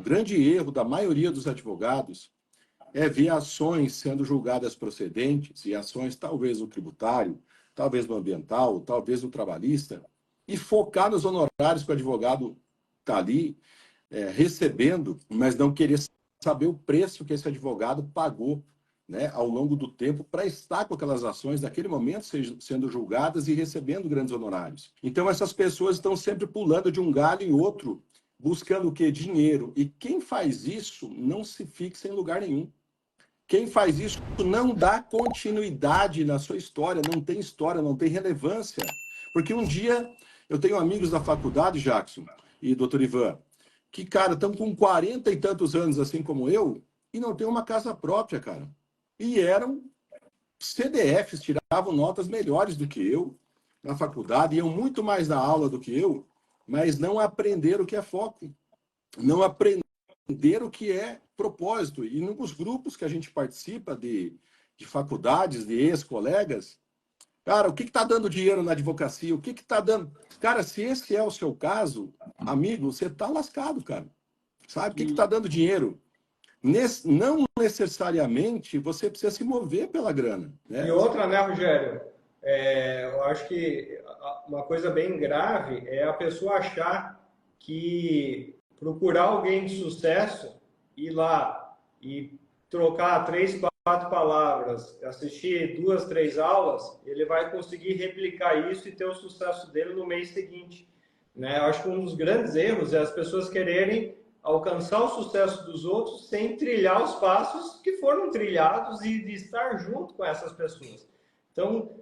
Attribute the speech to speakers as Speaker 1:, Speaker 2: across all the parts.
Speaker 1: grande erro da maioria dos advogados é ver ações sendo julgadas procedentes, e ações talvez no tributário, talvez no ambiental, talvez no trabalhista, e focar nos honorários que o advogado está ali recebendo, mas não querer saber o preço que esse advogado pagou, né, ao longo do tempo para estar com aquelas ações naquele momento sendo julgadas e recebendo grandes honorários. Então essas pessoas estão sempre pulando de um galho em outro, buscando o quê? Dinheiro. E quem faz isso não se fixa em lugar nenhum. Quem faz isso não dá continuidade na sua história, não tem relevância. Porque um dia, eu tenho amigos da faculdade, Jackson e doutor Ivan, que, cara, estão com 40 e tantos anos, assim como eu, e não tem uma casa própria, cara. E eram CDFs, tiravam notas melhores do que eu na faculdade, iam muito mais na aula do que eu, mas não aprenderam o que é foco, não aprenderam o que é propósito. E nos grupos que a gente participa de faculdades, de ex-colegas, cara, o que está dando dinheiro na advocacia? O que está dando? Cara, se esse é o seu caso, amigo, você está lascado, cara. Sabe? O que está dando dinheiro? Não necessariamente você precisa se mover pela grana. Né?
Speaker 2: E outra, né, Rogério? Eu acho que uma coisa bem grave é a pessoa achar que procurar alguém de sucesso, ir lá e trocar 3, 4 palavras, assistir 2, 3 aulas, ele vai conseguir replicar isso e ter o sucesso dele no mês seguinte. Né? Eu acho que um dos grandes erros é as pessoas quererem alcançar o sucesso dos outros sem trilhar os passos que foram trilhados e de estar junto com essas pessoas. Então,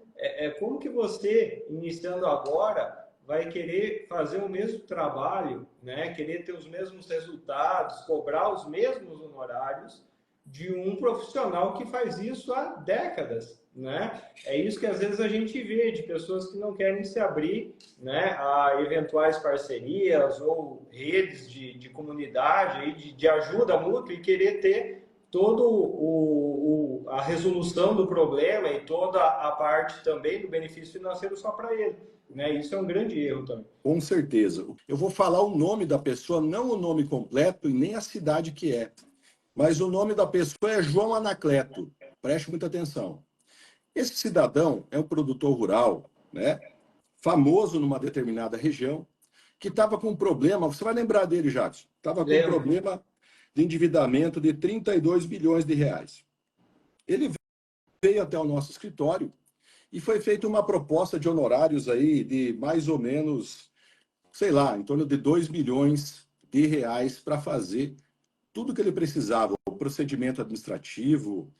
Speaker 2: como que você, iniciando agora, vai querer fazer o mesmo trabalho, né? Querer ter os mesmos resultados, cobrar os mesmos honorários de um profissional que faz isso há décadas, né? É isso que às vezes a gente vê de pessoas que não querem se abrir, né, a eventuais parcerias ou redes de comunidade, de ajuda mútua e querer ter todo a resolução do problema e toda a parte também do benefício financeiro só para ele. Né? Isso é um grande erro também.
Speaker 1: Com certeza. Eu vou falar o nome da pessoa, não o nome completo e nem a cidade que é. Mas o nome da pessoa é João Anacleto. Preste muita atenção. Esse cidadão é um produtor rural, né, famoso numa determinada região, que estava com um problema, você vai lembrar dele, Jackson, estava com um problema de endividamento de 32 bilhões de reais. Ele veio até o nosso escritório e foi feita uma proposta de honorários aí de mais ou menos, sei lá, em torno de 2 milhões de reais para fazer tudo que ele precisava, o procedimento administrativo,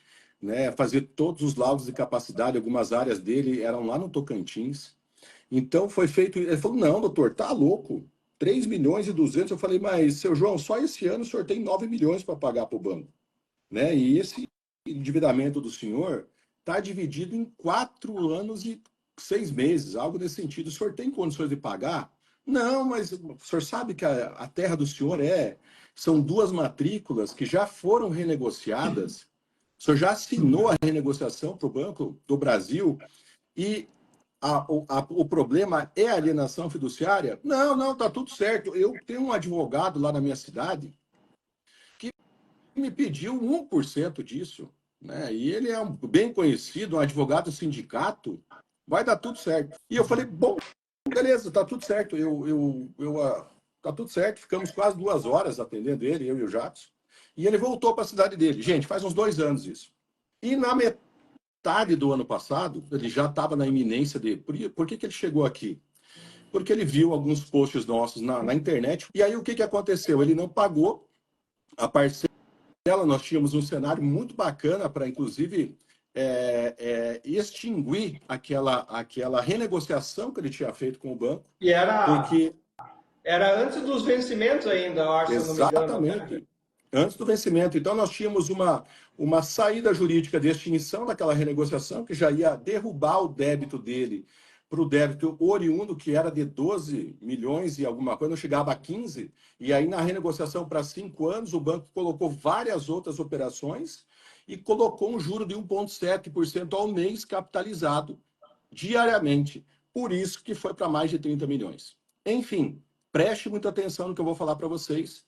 Speaker 1: né, fazer todos os laudos de capacidade, algumas áreas dele eram lá no Tocantins. Então foi feito, ele falou, não, doutor, tá louco, 3 milhões e 200, eu falei, mas, seu João, só esse ano o senhor tem 9 milhões para pagar para o banco, né, e esse endividamento do senhor está dividido em 4 anos e 6 meses, algo nesse sentido, o senhor tem condições de pagar? Não, mas o senhor sabe que a terra do senhor são 2 matrículas que já foram renegociadas, o senhor já assinou a renegociação para o Banco do Brasil e o problema é a alienação fiduciária? Não, está tudo certo. Eu tenho um advogado lá na minha cidade que me pediu 1% disso, né? E ele é bem conhecido, um advogado do sindicato, vai dar tudo certo. E eu falei, bom, beleza, está tudo certo. Tá tudo certo, ficamos quase 2 horas atendendo ele, eu e o Jackson. E ele voltou para a cidade dele. Gente, faz uns 2 anos isso. E na metade do ano passado, ele já estava na iminência de... Por que ele chegou aqui? Porque ele viu alguns posts nossos na internet. E aí o que aconteceu? Ele não pagou a parcela. Nós tínhamos um cenário muito bacana para, inclusive, extinguir aquela renegociação que ele tinha feito com o banco.
Speaker 2: E era antes dos vencimentos ainda, eu acho, se eu não me engano.
Speaker 1: Exatamente. Antes do vencimento. Então, nós tínhamos uma saída jurídica de extinção daquela renegociação, que já ia derrubar o débito dele para o débito oriundo, que era de 12 milhões e alguma coisa, não chegava a 15. E aí, na renegociação para 5 anos, o banco colocou várias outras operações e colocou um juro de 1,7% ao mês capitalizado diariamente. Por isso que foi para mais de 30 milhões. Enfim, preste muita atenção no que eu vou falar para vocês.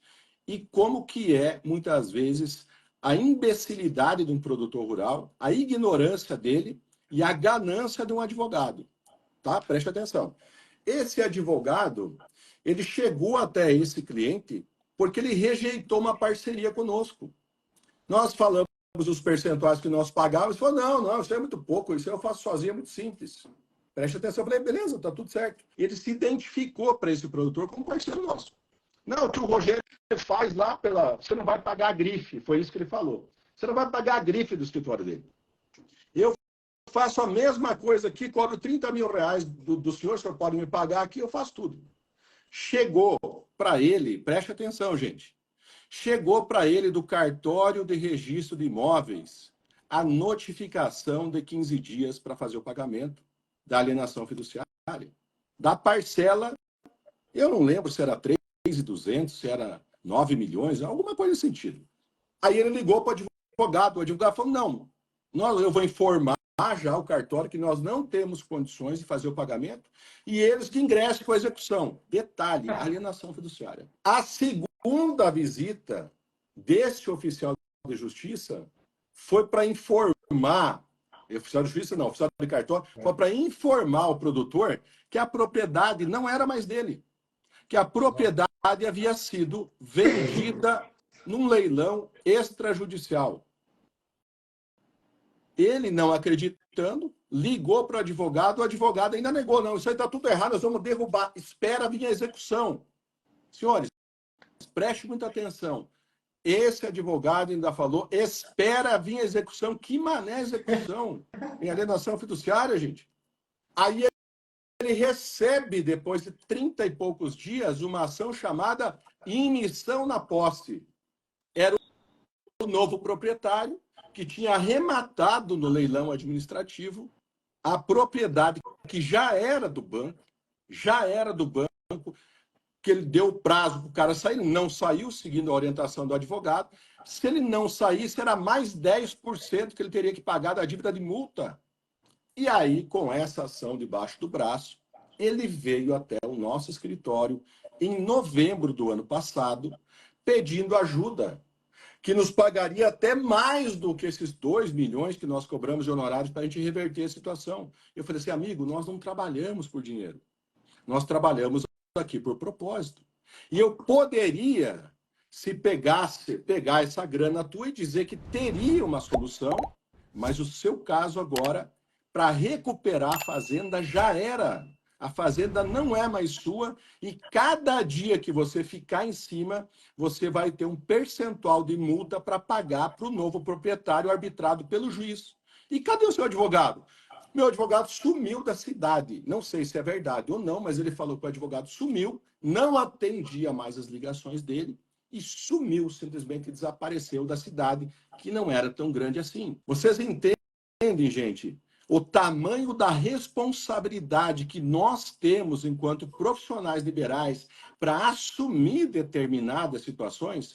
Speaker 1: e como que é, muitas vezes, a imbecilidade de um produtor rural, a ignorância dele e a ganância de um advogado. Tá? Preste atenção. Esse advogado, ele chegou até esse cliente porque ele rejeitou uma parceria conosco. Nós falamos os percentuais que nós pagávamos, ele falou, não, isso é muito pouco, isso eu faço sozinho, é muito simples. Preste atenção. Eu falei, beleza, tá tudo certo. Ele se identificou para esse produtor como parceiro nosso. Não, o que o Rogério faz lá pela... Você não vai pagar a grife, foi isso que ele falou. Você não vai pagar a grife do escritório dele. Eu faço a mesma coisa aqui, cobro 30 mil reais do senhor, o senhor pode me pagar aqui, eu faço tudo. Chegou para ele, preste atenção, gente, chegou para ele do cartório de registro de imóveis a notificação de 15 dias para fazer o pagamento da alienação fiduciária, da parcela, eu não lembro se era 3.200, se era 9 milhões, alguma coisa nesse sentido. Aí ele ligou para o advogado falou, não, eu vou informar já o cartório que nós não temos condições de fazer o pagamento e eles que ingressem com a execução. Detalhe, alienação fiduciária. A segunda visita desse oficial de justiça foi para informar, oficial de justiça não, oficial de cartório, foi para informar o produtor que a propriedade não era mais dele, que a propriedade havia sido vendida num leilão extrajudicial. Ele, não acreditando, ligou para o advogado ainda negou, não, isso aí está tudo errado, nós vamos derrubar, espera vir a execução. Senhores, preste muita atenção. Esse advogado ainda falou, espera vir a execução. Que mané execução? Em alienação fiduciária, gente. Aí ele recebe, depois de 30 e poucos dias, uma ação chamada imissão na posse. Era o novo proprietário que tinha arrematado no leilão administrativo a propriedade que já era do banco, que ele deu prazo para o cara sair, não saiu, seguindo a orientação do advogado. Se ele não saísse, era mais 10% que ele teria que pagar da dívida de multa. E aí, com essa ação debaixo do braço, ele veio até o nosso escritório em novembro do ano passado, pedindo ajuda, que nos pagaria até mais do que esses 2 milhões que nós cobramos de honorários para a gente reverter a situação. Eu falei assim, amigo, nós não trabalhamos por dinheiro. Nós trabalhamos aqui por propósito. E eu poderia, se pegar essa grana tua e dizer que teria uma solução, mas o seu caso agora, para recuperar a fazenda, já era. A fazenda não é mais sua e cada dia que você ficar em cima, você vai ter um percentual de multa para pagar para o novo proprietário arbitrado pelo juiz. E cadê o seu advogado? Meu advogado sumiu da cidade. Não sei se é verdade ou não, mas ele falou que o advogado sumiu, não atendia mais as ligações dele e sumiu, simplesmente desapareceu da cidade, que não era tão grande assim. Vocês entendem, gente? O tamanho da responsabilidade que nós temos enquanto profissionais liberais para assumir determinadas situações,